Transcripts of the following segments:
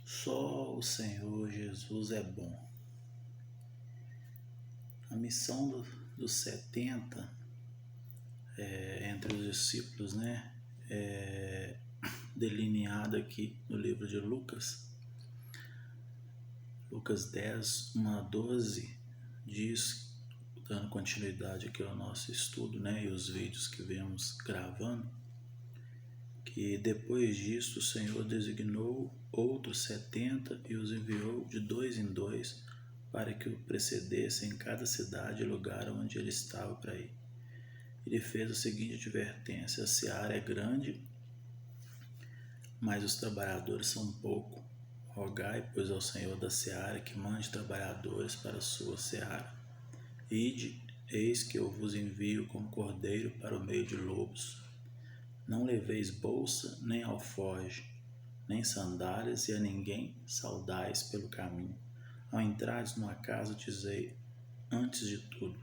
Só o Senhor Jesus é bom. A missão dos 70 entre os discípulos, é delineada aqui no livro de Lucas. Lucas 10, 1 a 12 diz, dando continuidade aqui ao nosso estudo, e os vídeos que vemos gravando, que depois disso o Senhor designou outros 70 e os enviou de 2 em 2 para que o precedessem em cada cidade e lugar onde ele estava para ir. Ele fez a seguinte advertência: a seara é grande, mas os trabalhadores são poucos. Rogai, pois, ao Senhor da seara que mande trabalhadores para a sua seara. Ide, eis que eu vos envio como cordeiro para o meio de lobos. Não leveis bolsa, nem alforje, nem sandálias, e a ninguém saudais pelo caminho. Ao entrares numa casa, dizei, antes de tudo,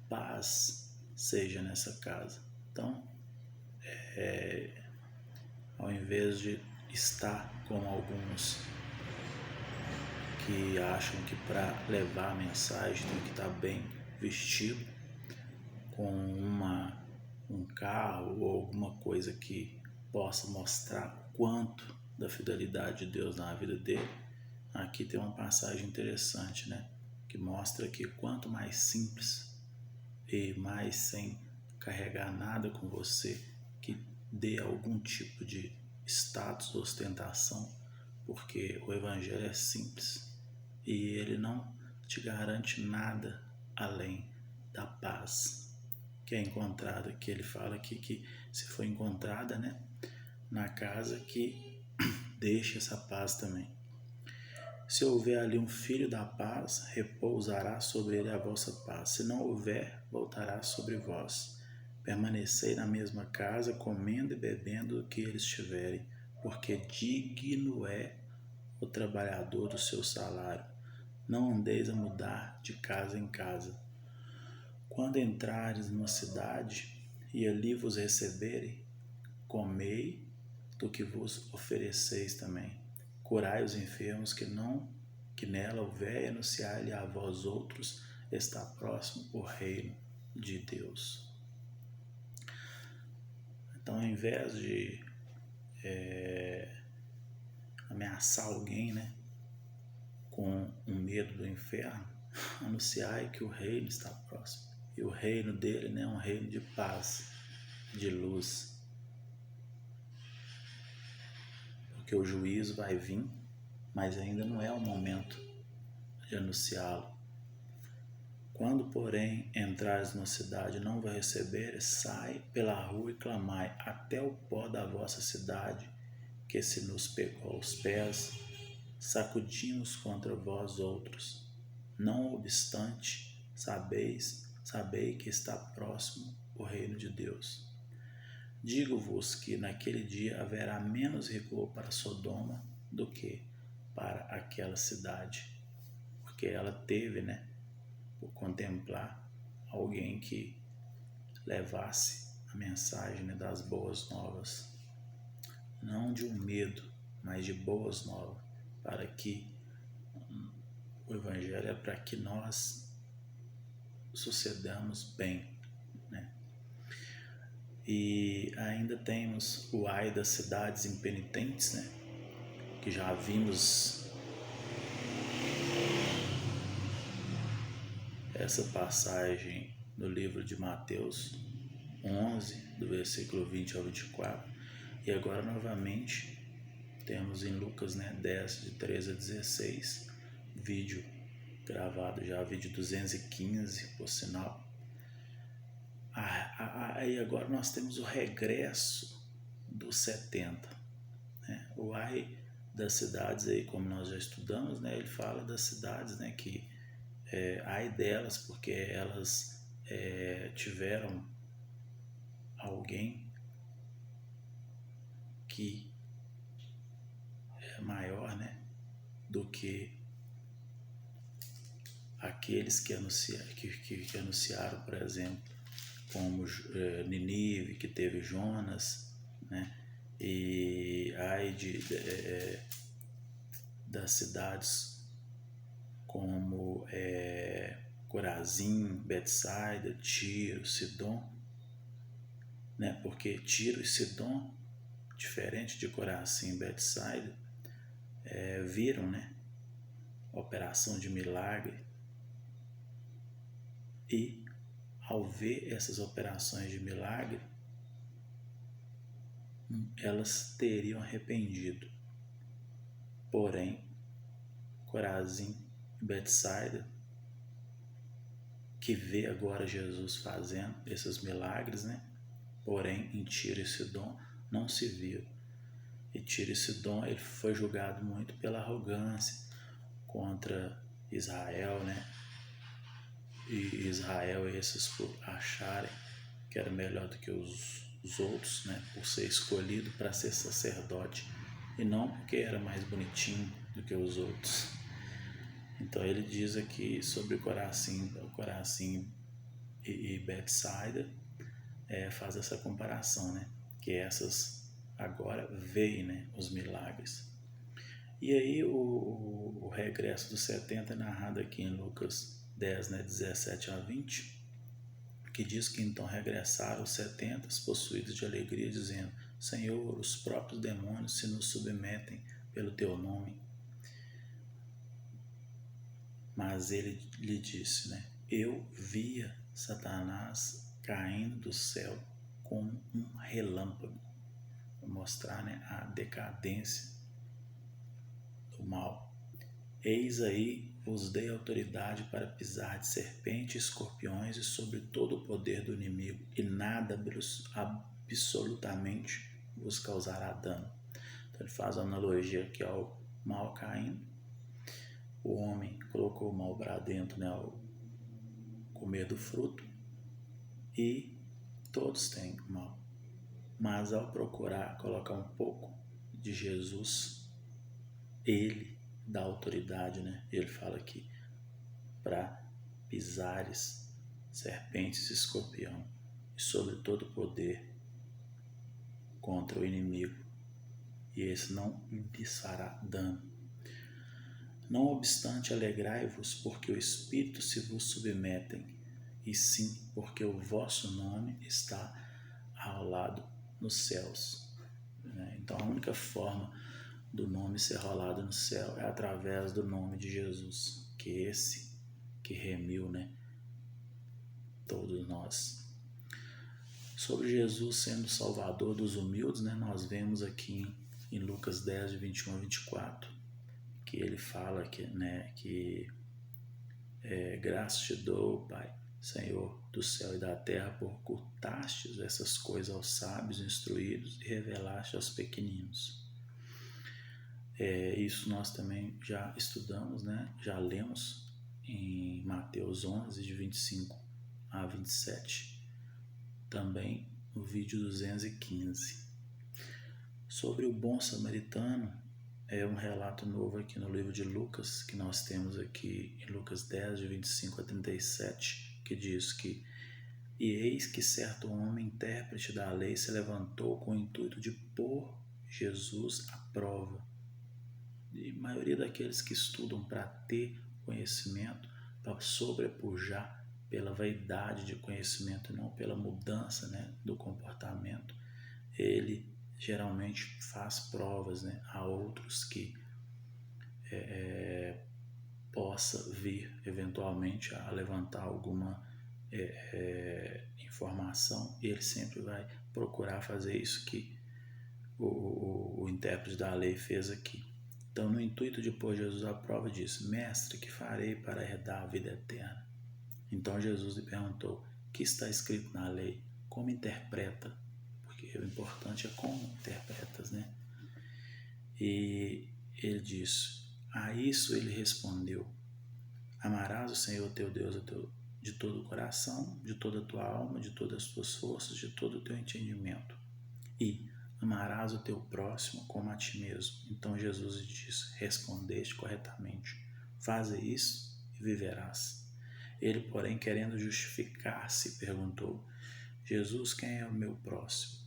paz seja nessa casa. Então, ao invés de estar com alguns que acham que para levar a mensagem tem que estar bem vestido, com um carro ou alguma coisa que possa mostrar o quanto da fidelidade de Deus na vida dele, aqui tem uma passagem interessante, que mostra que quanto mais simples e mais sem carregar nada com você, que dê algum tipo de status, ostentação, porque o Evangelho é simples e ele não te garante nada além da paz que é encontrada, que ele fala aqui que se for encontrada na casa, que deixe essa paz também. Se houver ali um filho da paz, repousará sobre ele a vossa paz. Se não houver, voltará sobre vós. Permanecei na mesma casa, comendo e bebendo o que eles tiverem, porque digno é o trabalhador do seu salário. Não andeis a mudar de casa em casa. Quando entrares numa cidade e ali vos receberem, comei do que vos ofereceis também. Curai os enfermos que nela houver, e anunciai-lhe a vós outros, está próximo o reino de Deus. Então, ao invés de ameaçar alguém com um medo do inferno, anunciai que o reino está próximo. E o reino dele é um reino de paz, de luz. Porque o juízo vai vir, mas ainda não é o momento de anunciá-lo. Quando, porém, entrares na cidade e não vos receberes, sai pela rua e clamai, até o pó da vossa cidade, que se nos pegou aos pés, sacudimos contra vós outros. Não obstante, sabei que está próximo o reino de Deus. Digo-vos que naquele dia haverá menos rigor para Sodoma do que para aquela cidade, porque ela teve, por contemplar alguém que levasse a mensagem das boas novas, não de um medo, mas de boas novas, para que o Evangelho é para que nós sucedamos bem, E ainda temos o ai das cidades impenitentes, que já vimos essa passagem no livro de Mateus 11, do versículo 20 ao 24, e agora novamente temos em Lucas 10, de 13 a 16, vídeo gravado já, vídeo 215, por sinal. Aí agora nós temos o regresso dos 70, o ai das cidades, aí, como nós já estudamos, ele fala das cidades, que ai delas, porque elas tiveram alguém que é maior, do que aqueles que anunciaram, por exemplo, como Nínive, que teve Jonas, e ai das cidades como Corazim, Betsaida, Tiro, Sidom, né? Porque Tiro e Sidom, diferente de Corazim e Betsaida, viram, né, a operação de milagre, e ao ver essas operações de milagre, elas teriam arrependido. Porém, Corazim e Betsaida, que vê agora Jesus fazendo esses milagres, né? Porém, em Tiro e Sidom não se viu. E Tiro e Sidom, ele foi julgado muito pela arrogância contra Israel, né? E Israel, esses por acharem que era melhor do que os outros, né? Por ser escolhido para ser sacerdote, e não porque era mais bonitinho do que os outros. Então ele diz aqui sobre Corazim e Betsaida, faz essa comparação, né? Que essas agora veem, né, os milagres. E aí o regresso dos 70 é narrado aqui em Lucas 10, né, 17 a 20, que diz que então regressaram os 70 possuídos de alegria, dizendo: Senhor, os próprios demônios se nos submetem pelo teu nome. Mas ele lhe disse, né, eu via Satanás caindo do céu como um relâmpago, para mostrar, né, a decadência do mal. Eis aí vos dei autoridade para pisar de serpentes e escorpiões e sobre todo o poder do inimigo, e nada absolutamente vos causará dano. Então ele faz uma analogia aqui ao mal caindo. O homem colocou o mal para dentro, né, ao comer do fruto, e todos têm o mal. Mas ao procurar colocar um pouco de Jesus, ele dá autoridade, né? Ele fala aqui, para pisares serpentes e escorpião, e sobre todo o poder contra o inimigo, e esse não lhes fará dano. Não obstante, alegrai-vos, porque o Espírito se vos submetem, e sim, porque o vosso nome está arrolado nos céus. Então a única forma do nome ser rolado no céu é através do nome de Jesus, que é esse que remiu, né, todos nós. Sobre Jesus sendo o salvador dos humildes, né, nós vemos aqui em Lucas 10, de 21 a 24, que ele fala que, né, que graças te dou, Pai, Senhor do céu e da terra, por ocultastes essas coisas aos sábios instruídos e revelaste aos pequeninos. Isso nós também já estudamos, né? Já lemos em Mateus 11, de 25 a 27, também no vídeo 215. Sobre o bom samaritano, é um relato novo aqui no livro de Lucas, que nós temos aqui em Lucas 10, de 25 a 37, que diz que: E eis que certo homem, intérprete da lei, se levantou com o intuito de pôr Jesus à prova. E a maioria daqueles que estudam para ter conhecimento, para sobrepujar pela vaidade de conhecimento, não pela mudança, né, do comportamento, ele geralmente faz provas, né, a outros que possa vir eventualmente a levantar alguma informação, e ele sempre vai procurar fazer isso que o intérprete da lei fez aqui. Então, no intuito de pôr Jesus à prova, disse: Mestre, que farei para herdar a vida eterna? Então Jesus lhe perguntou: que está escrito na lei? Como interpreta? Porque o importante é como interpretas, né? E ele disse: a isso ele respondeu: amarás o Senhor teu Deus de todo o coração, de toda a tua alma, de todas as tuas forças, de todo o teu entendimento, e amarás o teu próximo como a ti mesmo. Então Jesus lhe disse: respondeste corretamente, faze isso e viverás. Ele, porém, querendo justificar-se, perguntou: Jesus, quem é o meu próximo?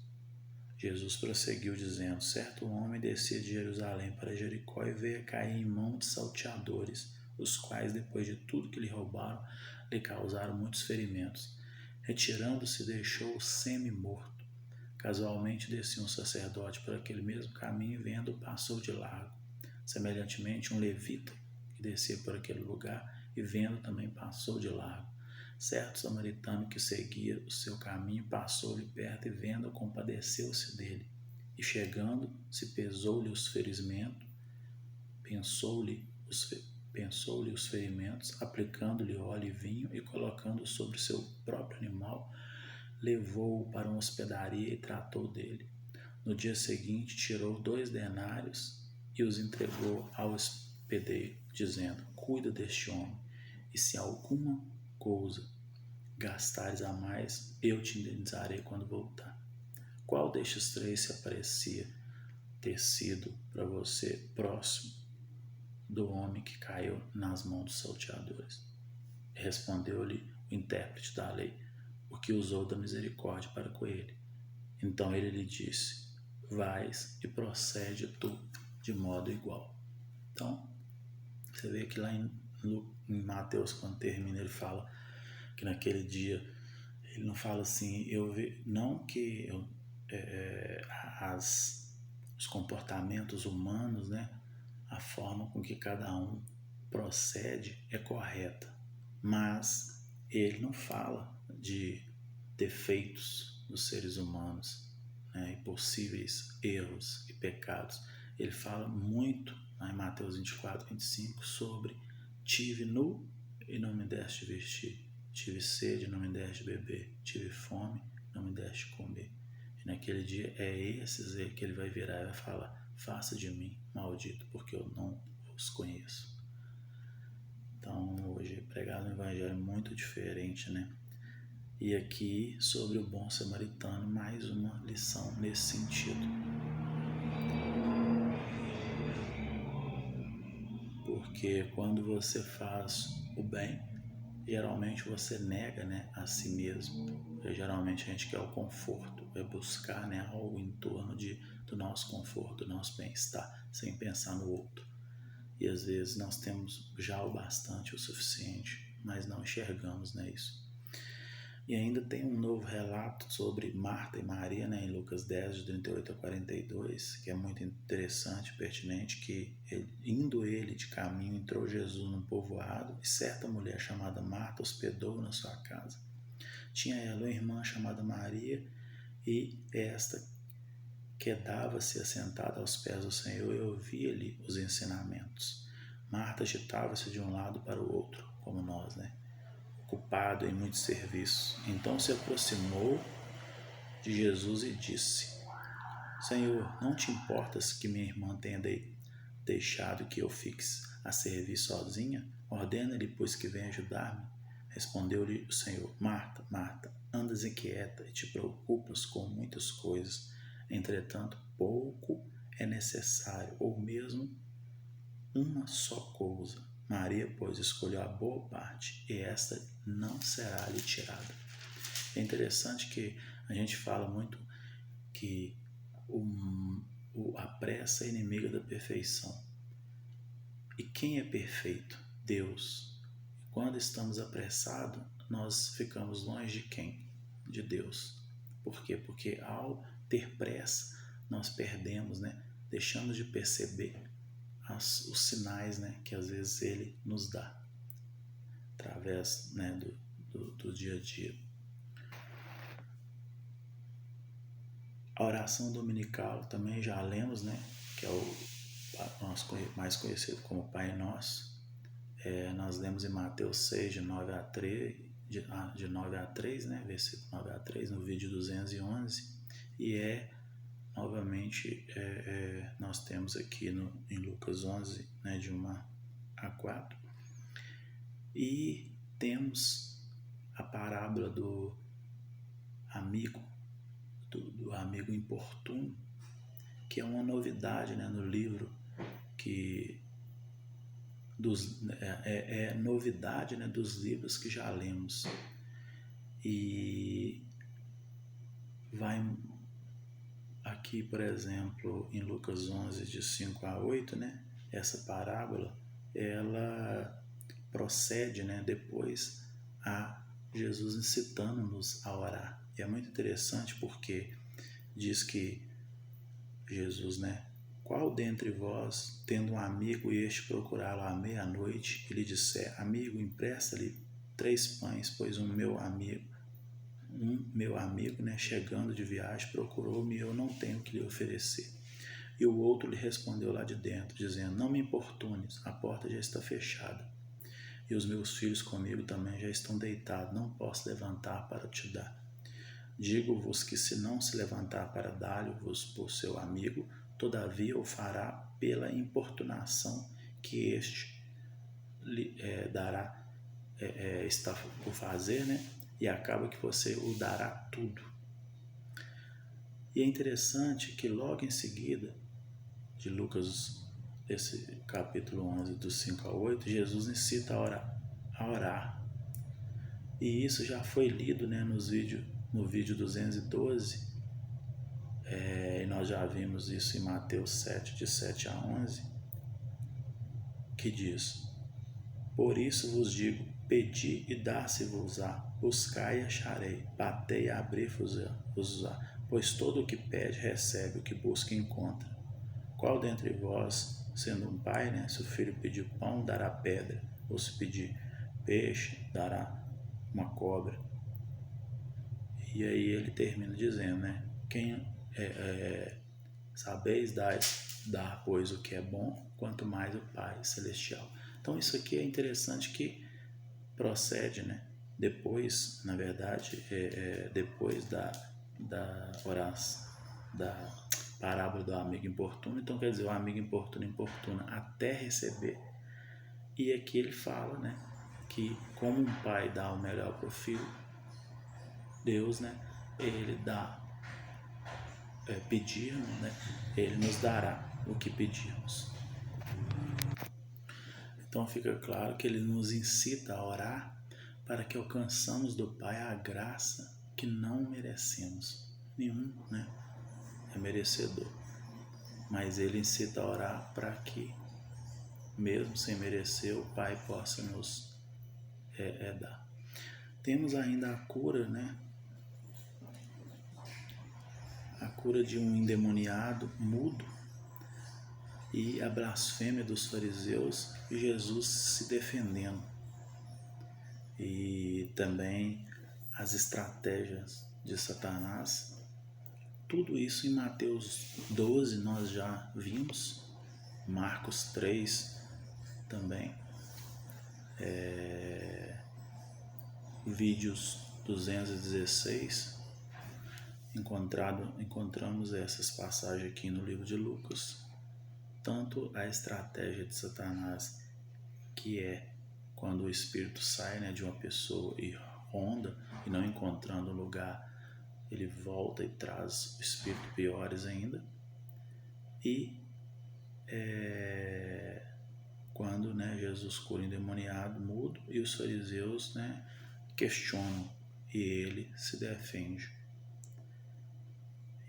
Jesus prosseguiu dizendo: certo homem descia de Jerusalém para Jericó e veio a cair em mão de salteadores, os quais, depois de tudo que lhe roubaram, lhe causaram muitos ferimentos. Retirando-se, deixou-o semi-morto. Casualmente descia um sacerdote por aquele mesmo caminho e, vendo, passou de largo. Semelhantemente, um levita que descia por aquele lugar e, vendo, também passou de largo. Certo samaritano que seguia o seu caminho passou-lhe perto e, vendo, compadeceu-se dele. E chegando, se pesou-lhe os ferimentos, pensou-lhe os ferimentos, aplicando-lhe óleo e vinho e colocando sobre seu próprio animal, levou-o para uma hospedaria e tratou dele. No dia seguinte, tirou 2 denários e os entregou ao hospedeiro, dizendo: cuida deste homem, e se alguma coisa gastares a mais, eu te indenizarei quando voltar. Qual destes 3 se aparecia ter sido para você próximo do homem que caiu nas mãos dos salteadores? Respondeu-lhe o intérprete da lei, o que usou da misericórdia para com ele. Então ele lhe disse: vais e procede tu de modo igual. Então, você vê que lá em Mateus, quando termina, ele fala que naquele dia, ele não fala assim, não que os comportamentos humanos, né, a forma com que cada um procede é correta, mas ele não fala de defeitos dos seres humanos, né, e possíveis erros e pecados. Ele fala muito lá em Mateus 24, 25 sobre: tive nu e não me deste vestir, tive sede e não me deste beber, tive fome e não me deste comer. E naquele dia é esses aí que ele vai virar e vai falar: faça de mim, maldito, porque eu não os conheço. Então hoje pregar um evangelho muito diferente, né? E aqui sobre o bom samaritano, mais uma lição nesse sentido. Porque quando você faz o bem, geralmente você nega, né, a si mesmo. Porque geralmente a gente quer o conforto, é buscar, né, algo em torno do nosso conforto, do nosso bem-estar, sem pensar no outro. E às vezes nós temos já o bastante, o suficiente, mas não enxergamos, né, isso. E ainda tem um novo relato sobre Marta e Maria, né, em Lucas 10, de 38 a 42, que é muito interessante, pertinente, que indo ele de caminho, entrou Jesus num povoado e certa mulher chamada Marta hospedou na sua casa. Tinha ela uma irmã chamada Maria e esta quedava-se assentada aos pés do Senhor e ouvia-lhe os ensinamentos. Marta agitava-se de um lado para o outro, como nós, né? Ocupado em muitos serviços. Então se aproximou de Jesus e disse: Senhor, não te importas que minha irmã tenha deixado que eu fique a servir sozinha? Ordena-lhe, pois, que venha ajudar-me. Respondeu-lhe o Senhor: Marta, Marta, andas inquieta e te preocupas com muitas coisas. Entretanto, pouco é necessário, ou mesmo uma só coisa. Maria, pois, escolheu a boa parte, e esta não será lhe tirada. É interessante que a gente fala muito que a pressa é inimiga da perfeição. E quem é perfeito? Deus. E quando estamos apressados, nós ficamos longe de quem? De Deus. Por quê? Porque ao ter pressa, nós perdemos, né? Deixamos de perceber os sinais, né, que às vezes ele nos dá através, né, do dia a dia. A oração dominical também já lemos, né, que é o nosso mais conhecido como Pai Nosso. Nós lemos em Mateus 6, de 9 a 3, de 9 a 3, né, versículo 9 a 3, no vídeo 211, e novamente, nós temos aqui em Lucas 11, né, de 1 a 4, e temos a parábola do amigo importuno, que é uma novidade, né, no livro, novidade, né, dos livros que já lemos, e vai que, por exemplo, em Lucas 11, de 5 a 8, né, essa parábola, ela procede, né, depois a Jesus incitando-nos a orar. E é muito interessante porque diz que Jesus, né, qual dentre vós, tendo um amigo e este procurá-lo à meia-noite, e lhe disser, amigo, empresta-lhe 3 pães, pois meu amigo, né, chegando de viagem, procurou-me e eu não tenho o que lhe oferecer. E o outro lhe respondeu lá de dentro, dizendo, não me importunes, a porta já está fechada. E os meus filhos comigo também já estão deitados, não posso levantar para te dar. Digo-vos que se não se levantar para dar-vos por seu amigo, todavia o fará pela importunação que este lhe está por fazer, né? E acaba que você o dará tudo. E é interessante que logo em seguida, de Lucas, esse capítulo 11, dos 5 a 8, Jesus incita a orar. E isso já foi lido, né, no vídeo 212, e nós já vimos isso em Mateus 7, de 7 a 11, que diz, por isso vos digo, pedi e dar-se-vos-á, buscai e acharei, batei e abri-vos-á, pois todo o que pede recebe, o que busca encontra. Qual dentre vós, sendo um pai, né, se o filho pedir pão, dará pedra, ou se pedir peixe, dará uma cobra? E aí ele termina dizendo, né, quem sabeis dar, pois, o que é bom, quanto mais o Pai Celestial. Então isso aqui é interessante que procede, né, depois, na verdade, depois da oração, da parábola do amigo importuno. Então quer dizer, o amigo importuna até receber. E aqui ele fala, né, que como um pai dá o melhor para o filho, Deus, né, ele dá, pedirmos, né, ele nos dará o que pedirmos. Então fica claro que ele nos incita a orar para que alcançamos do Pai a graça que não merecemos. Nenhum, né, é merecedor. Mas ele incita a orar para que, mesmo sem merecer, o Pai possa nos dar. Temos ainda a cura, né? A cura de um endemoniado mudo e a blasfêmia dos fariseus e Jesus se defendendo. E também as estratégias de Satanás. Tudo isso em Mateus 12 nós já vimos, Marcos 3 também, vídeos 216, encontramos essas passagens aqui no livro de Lucas. Tanto a estratégia de Satanás, que é quando o espírito sai, né, de uma pessoa e ronda, e não encontrando lugar, ele volta e traz o espírito piores ainda. E quando, né, Jesus cura o endemoniado mudo e os fariseus, né, questionam e ele se defende.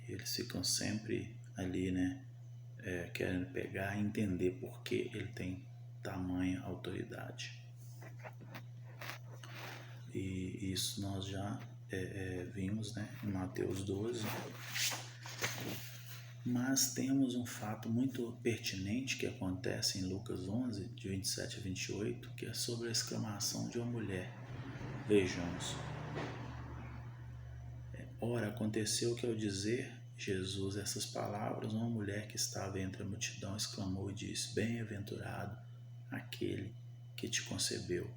E eles ficam sempre ali, né, querendo pegar e entender por que ele tem tamanha autoridade. E isso nós já vimos, né, em Mateus 12. Mas temos um fato muito pertinente que acontece em Lucas 11, de 27 a 28, que é sobre a exclamação de uma mulher. Vejamos. Ora, aconteceu que ao dizer Jesus essas palavras, uma mulher que estava entre a multidão exclamou e disse, bem-aventurado aquele que te concebeu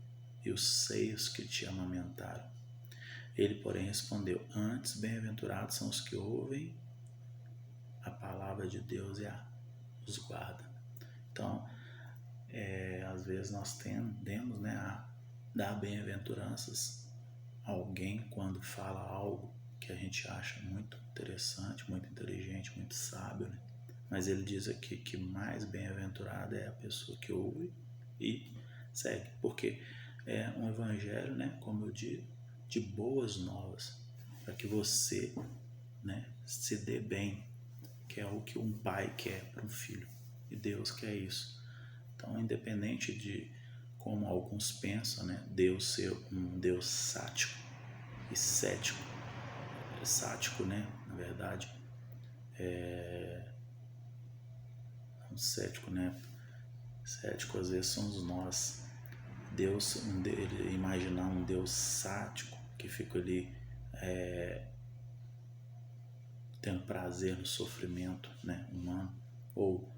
e os seios que te amamentaram. Ele, porém, respondeu, antes, bem-aventurados são os que ouvem a palavra de Deus e os guarda. Então, às vezes nós tendemos, né, a dar bem-aventuranças a alguém quando fala algo que a gente acha muito interessante, muito inteligente, muito sábio, né? Mas ele diz aqui que mais bem-aventurada é a pessoa que ouve e segue, porque é um evangelho, né, como eu digo, de boas novas, para que você, né, se dê bem. que é o que um pai quer para um filho. E Deus quer isso. Então, independente de como alguns pensam, né, Deus ser um Deus sático e cético, sático, né, na verdade, um cético, né, cético às vezes somos nós. Deus, imaginar um Deus sático que fica ali tendo prazer no sofrimento, né, humano, ou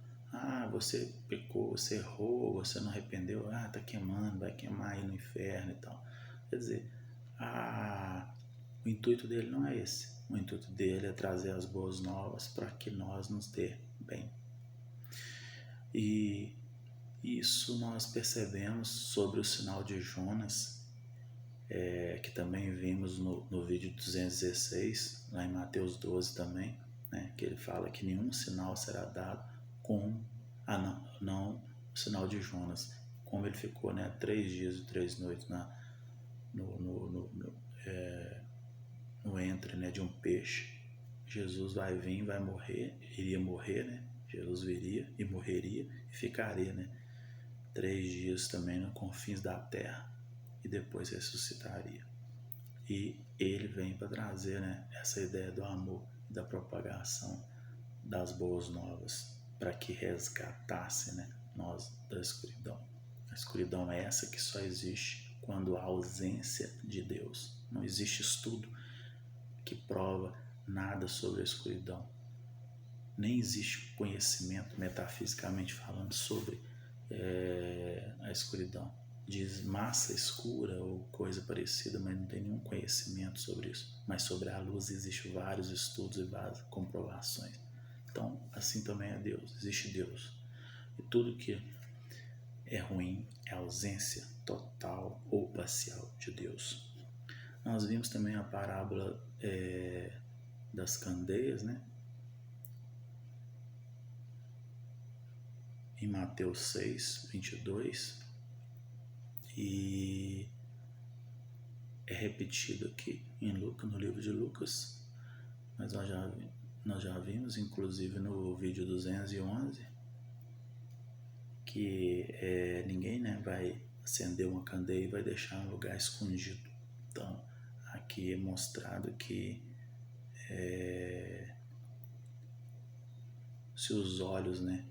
você pecou, você errou, você não arrependeu, tá queimando, vai queimar aí no inferno e tal. Quer dizer, o intuito dele não é esse. O intuito dele é trazer as boas novas para que nós nos dê bem. E isso nós percebemos sobre o sinal de Jonas, que também vimos no vídeo 216, lá em Mateus 12 também, né, que ele fala que nenhum sinal será dado como não o sinal de Jonas, como ele ficou, né, 3 dias e 3 noites no ventre, né, de um peixe. Jesus vai vir, vai morrer, iria morrer, né? Jesus viria e morreria e ficaria, né, 3 dias também nos confins da terra e depois ressuscitaria. E ele vem para trazer, né, essa ideia do amor e da propagação das boas novas, para que resgatasse, né, nós da escuridão. A escuridão é essa que só existe quando há ausência de Deus. Não existe estudo que prova nada sobre a escuridão. Nem existe conhecimento, metafisicamente falando, sobre a escuridão. Diz massa escura ou coisa parecida, mas não tem nenhum conhecimento sobre isso. Mas sobre a luz existem vários estudos e várias comprovações. Então, assim também é Deus, existe Deus. E tudo que é ruim é a ausência total ou parcial de Deus. Nós vimos também a parábola das candeias, né? Em Mateus 6, 22, e é repetido aqui no livro de Lucas, mas nós já vimos, inclusive no vídeo 211, que ninguém, né, vai acender uma candeia e vai deixar um lugar escondido. Então, aqui é mostrado que se os olhos, né,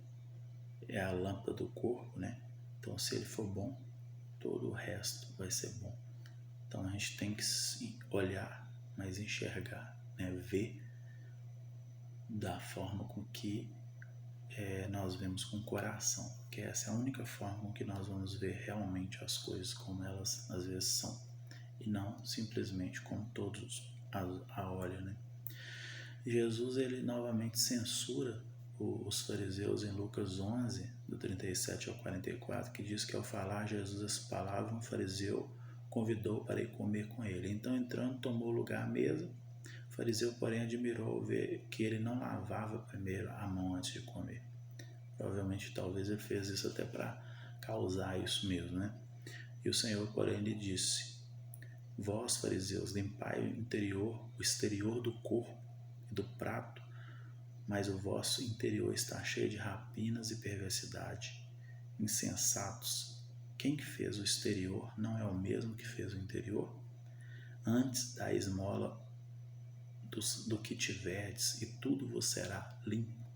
é a lâmpada do corpo, né? Então, se ele for bom, todo o resto vai ser bom. Então, a gente tem que sim olhar, mas enxergar, né? Ver da forma com que nós vemos com o coração, que essa é a única forma com que nós vamos ver realmente as coisas como elas às vezes são, e não simplesmente como todos a olham, né? Jesus, ele novamente censura os fariseus em Lucas 11, do 37 ao 44, que diz que ao falar Jesus essa palavra, um fariseu convidou para ir comer com ele. Então, entrando, tomou lugar à mesa. O fariseu, porém, admirou ao ver que ele não lavava primeiro a mão antes de comer. Provavelmente, talvez ele fez isso até para causar isso mesmo, né? E o Senhor, porém, lhe disse: vós, fariseus, limpai o exterior do corpo e do prato, mas o vosso interior está cheio de rapinas e perversidade. Insensatos, quem fez o exterior não é o mesmo que fez o interior? Antes da esmola do que tiverdes, e tudo vos será limpo.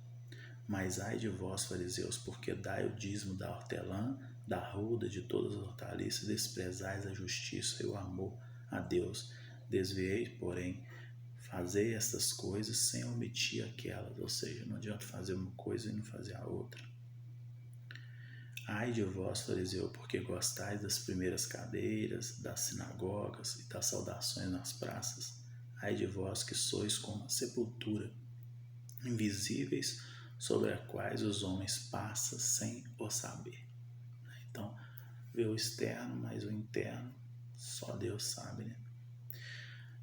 Mas ai de vós, fariseus, porque dai o dízimo da hortelã, da arruda, de todas as hortaliças, desprezais a justiça e o amor a Deus. Desviei, porém, fazei estas coisas sem omitir aquelas, ou seja, não adianta fazer uma coisa e não fazer a outra. Ai de vós, fariseu, porque gostais das primeiras cadeiras, das sinagogas e das saudações nas praças. Ai de vós que sois como a sepultura, invisíveis, sobre a quais os homens passam sem o saber. Então, vê o externo, mas o interno só Deus sabe, né?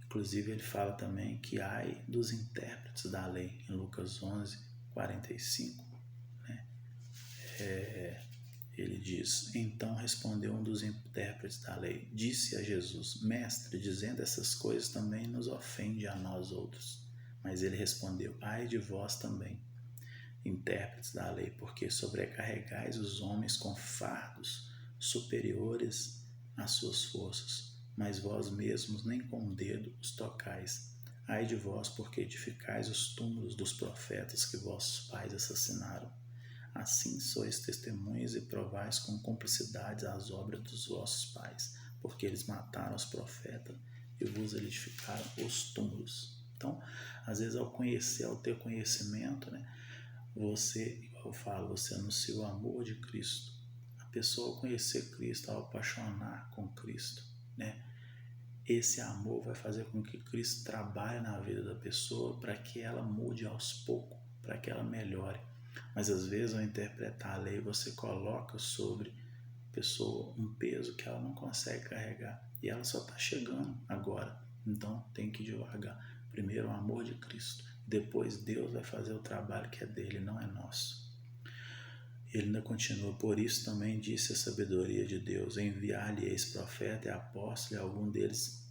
Inclusive, ele fala também que ai dos intérpretes da lei, em Lucas 11, 45, né? Ele diz: então respondeu um dos intérpretes da lei, disse a Jesus: mestre, dizendo essas coisas também nos ofende a nós outros. Mas ele respondeu: ai de vós também, intérpretes da lei, porque sobrecarregais os homens com fardos superiores às suas forças, mas vós mesmos nem com um dedo os tocais. Ai de vós, porque edificais os túmulos dos profetas que vossos pais assassinaram. Assim sois testemunhas e provais com cumplicidade as obras dos vossos pais, porque eles mataram os profetas e vos edificaram os túmulos. Então, às vezes ao ter conhecimento, né, você, igual eu falo, você anuncia o amor de Cristo. A pessoa ao conhecer Cristo, ao apaixonar com Cristo, né, esse amor vai fazer com que Cristo trabalhe na vida da pessoa para que ela mude aos poucos, para que ela melhore. Mas às vezes ao interpretar a lei você coloca sobre a pessoa um peso que ela não consegue carregar e ela só está chegando agora. Então tem que ir devagar. Primeiro o amor de Cristo, depois Deus vai fazer o trabalho que é dele, não é nosso. Ele ainda continua: por isso também disse a sabedoria de Deus: enviar-lhe-eis profeta e apóstolo, e algum deles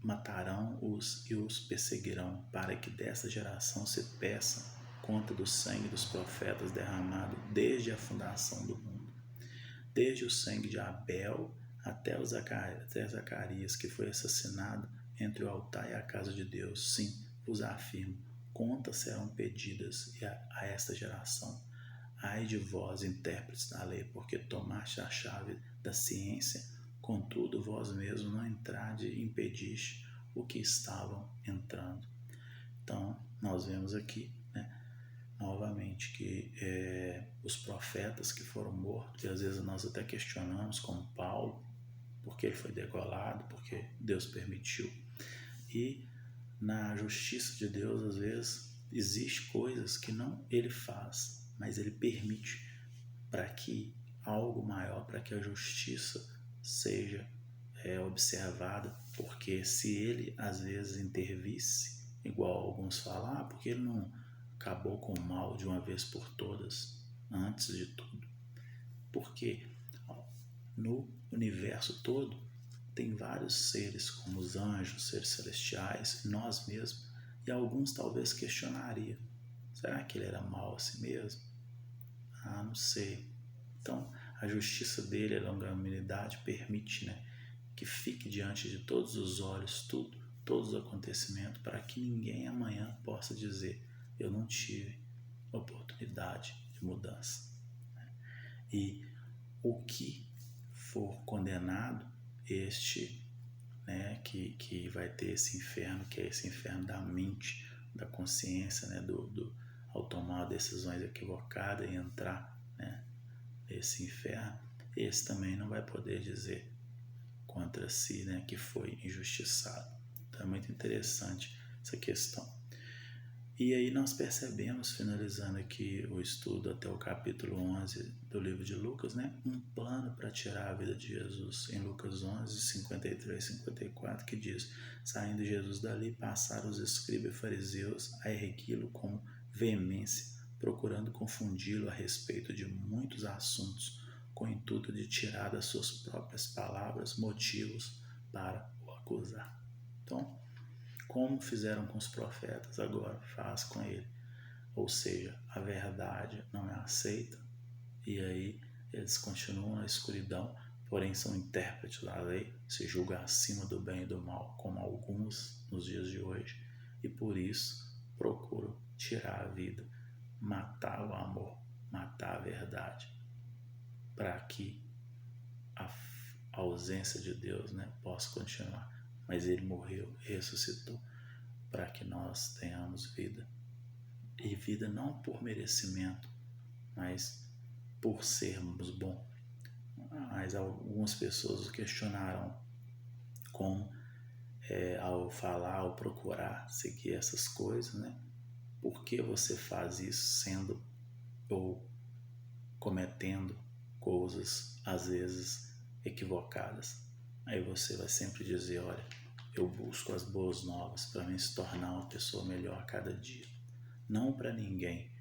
matarão-os e os perseguirão, para que desta geração se peça conta do sangue dos profetas derramado desde a fundação do mundo, desde o sangue de Abel até Zacarias, que foi assassinado entre o altar e a casa de Deus. Sim, vos afirmo, contas serão pedidas a esta geração. Ai de vós, intérpretes da lei, porque tomaste a chave da ciência, contudo vós mesmos não entrade e impediste o que estavam entrando. Então, nós vemos aqui, né, novamente, que os profetas que foram mortos, e às vezes nós até questionamos, como Paulo, porque ele foi degolado, porque Deus permitiu. E na justiça de Deus, às vezes, existem coisas que não ele faz, mas ele permite para que algo maior, para que a justiça seja observada, porque se ele às vezes intervisse, igual alguns falam, porque ele não acabou com o mal de uma vez por todas, antes de tudo. Porque no universo todo tem vários seres, como os anjos, seres celestiais, nós mesmos, e alguns talvez questionariam: será que ele era mau assim mesmo? Não sei. Então, a justiça dele, a longanimidade permite, né, que fique diante de todos os olhos todos os acontecimentos, para que ninguém amanhã possa dizer: eu não tive oportunidade de mudança. E o que for condenado, este, né, que vai ter esse inferno, que é esse inferno da mente, da consciência, né, ao tomar decisões equivocadas e entrar, né, nesse inferno, esse também não vai poder dizer contra si, né, que foi injustiçado. Então é muito interessante essa questão. E aí nós percebemos, finalizando aqui o estudo até o capítulo 11 do livro de Lucas, né, um plano para tirar a vida de Jesus. Em Lucas 11, 53 e 54, que diz: saindo Jesus dali, passaram os escribas e fariseus a ergui-lo com veemência, procurando confundi-lo a respeito de muitos assuntos, com o intuito de tirar das suas próprias palavras motivos para o acusar. Então, como fizeram com os profetas, agora faz com ele. Ou seja, a verdade não é aceita, e aí eles continuam na escuridão, porém são intérpretes da lei, se julgam acima do bem e do mal, como alguns nos dias de hoje, e por isso procuram tirar a vida, matar o amor, matar a verdade, para que a ausência de Deus, né, possa continuar. Mas ele morreu, ressuscitou, para que nós tenhamos vida. E vida não por merecimento, mas por sermos bons. Mas algumas pessoas o questionaram como, ao falar, ao procurar seguir essas coisas, né? Por que você faz isso sendo ou cometendo coisas às vezes equivocadas? Aí você vai sempre dizer: olha, eu busco as boas novas para me se tornar uma pessoa melhor a cada dia. Não para ninguém,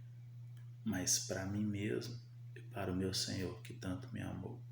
mas para mim mesmo e para o meu Senhor, que tanto me amou.